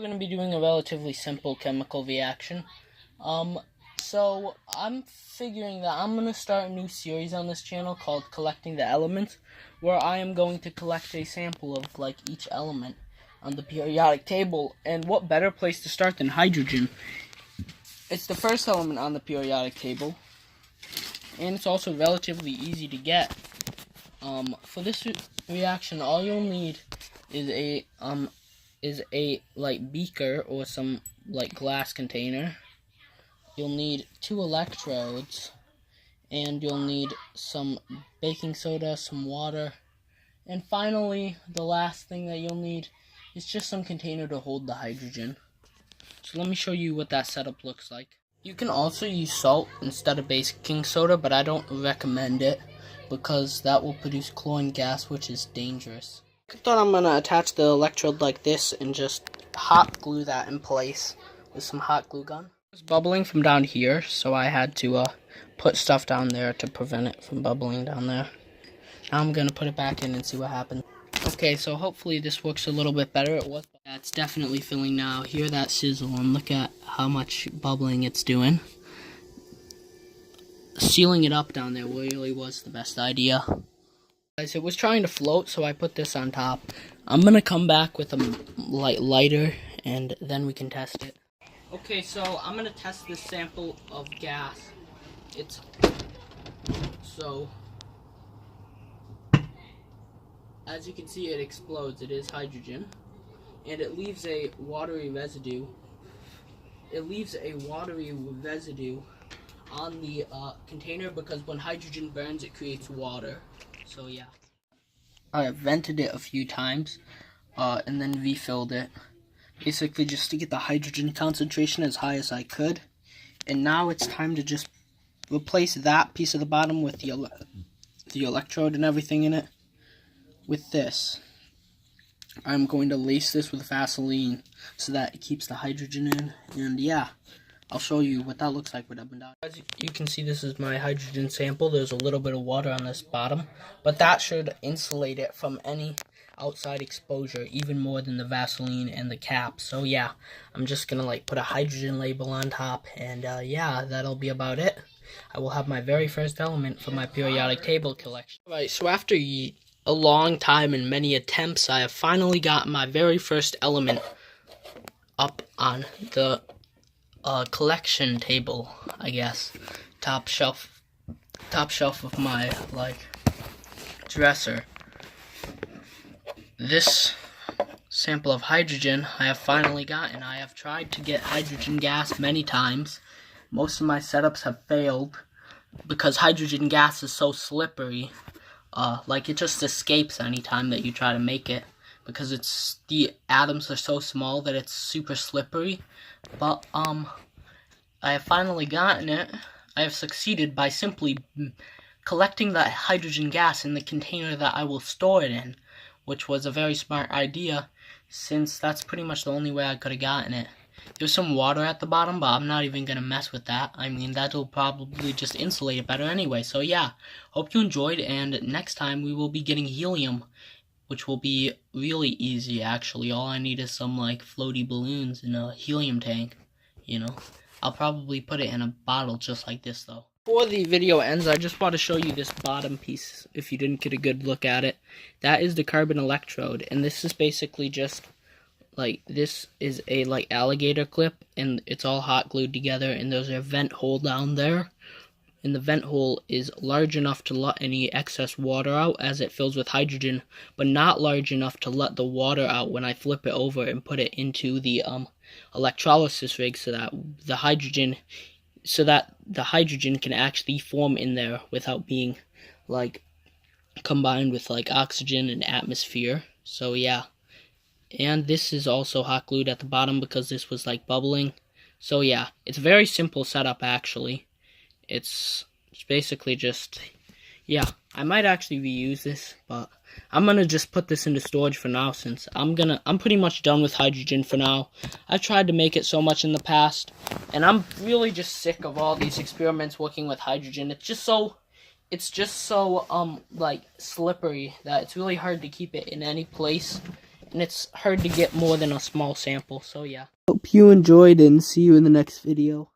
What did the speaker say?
going to be doing a relatively simple chemical reaction. So I'm figuring that I'm going to start a new series on this channel called Collecting the Elements, where I am going to collect a sample of like each element on the periodic table. And what better place to start than hydrogen? It's the first element on the periodic table, and it's also relatively easy to get. For this reaction, all you'll need is a like beaker or some like glass container. You'll need 2 electrodes, and you'll need some baking soda, some water, and finally the last thing that you'll need is just some container to hold the hydrogen. So let me show you what that setup looks like. You can also use salt instead of baking soda, but I don't recommend it because that will produce chlorine gas, which is dangerous. I thought I'm going to attach the electrode like this and just hot glue that in place with some hot glue gun. It was bubbling from down here, so I had to put stuff down there to prevent it from bubbling down there. Now I'm going to put it back in and see what happens. Okay, so hopefully this works a little bit better. Yeah, it's definitely filling now. Hear that sizzle and look at how much bubbling it's doing. Sealing it up down there really was the best idea. Guys, it was trying to float, so I put this on top. I'm going to come back with a lighter, and then we can test it. Okay, so I'm going to test this sample of gas. As you can see, it explodes. It is hydrogen, and it leaves a watery residue. On the container because when hydrogen burns, it creates water. So yeah, I have vented it a few times and then refilled it, basically just to get the hydrogen concentration as high as I could. And now it's time to just replace that piece of the bottom with the electrode and everything in it with this. I'm going to lace this with Vaseline so that it keeps the hydrogen in, and yeah, I'll show you what that looks like with up and down. As you can see, this is my hydrogen sample. There's a little bit of water on this bottom, but that should insulate it from any outside exposure even more than the Vaseline and the cap. So yeah, I'm just gonna like put a hydrogen label on top, and yeah, that'll be about it. I will have my very first element for my periodic table collection. Alright, so after a long time and many attempts, I have finally got my very first element up on the collection table, I guess. Top shelf of my dresser. This sample of hydrogen I have finally gotten. I have tried to get hydrogen gas many times. Most of my setups have failed because hydrogen gas is so slippery. It just escapes anytime that you try to make it because the atoms are so small that it's super slippery. But I have finally gotten it. I have succeeded by simply collecting that hydrogen gas in the container that I will store it in, which was a very smart idea since that's pretty much the only way I could have gotten it. There's some water at the bottom, but I'm not even going to mess with that. I mean, that'll probably just insulate it better anyway. So yeah, hope you enjoyed, and next time we will be getting helium, which will be really easy actually. All I need is some floaty balloons in a helium tank, you know. I'll probably put it in a bottle just like this though. Before the video ends, I just want to show you this bottom piece if you didn't get a good look at it. That is the carbon electrode, and this is basically just this is a alligator clip, and it's all hot glued together, and there's a vent hole down there, and the vent hole is large enough to let any excess water out as it fills with hydrogen, but not large enough to let the water out when I flip it over and put it into the electrolysis rig so that the hydrogen can actually form in there without being combined with oxygen and atmosphere. So yeah. And this is also hot glued at the bottom because this was bubbling. So yeah, it's a very simple setup actually. It's basically just, yeah, I might actually reuse this, but I'm gonna just put this into storage for now since I'm pretty much done with hydrogen for now. I've tried to make it so much in the past, and I'm really just sick of all these experiments working with hydrogen. It's just so slippery that it's really hard to keep it in any place. And it's hard to get more than a small sample, so yeah. Hope you enjoyed and see you in the next video.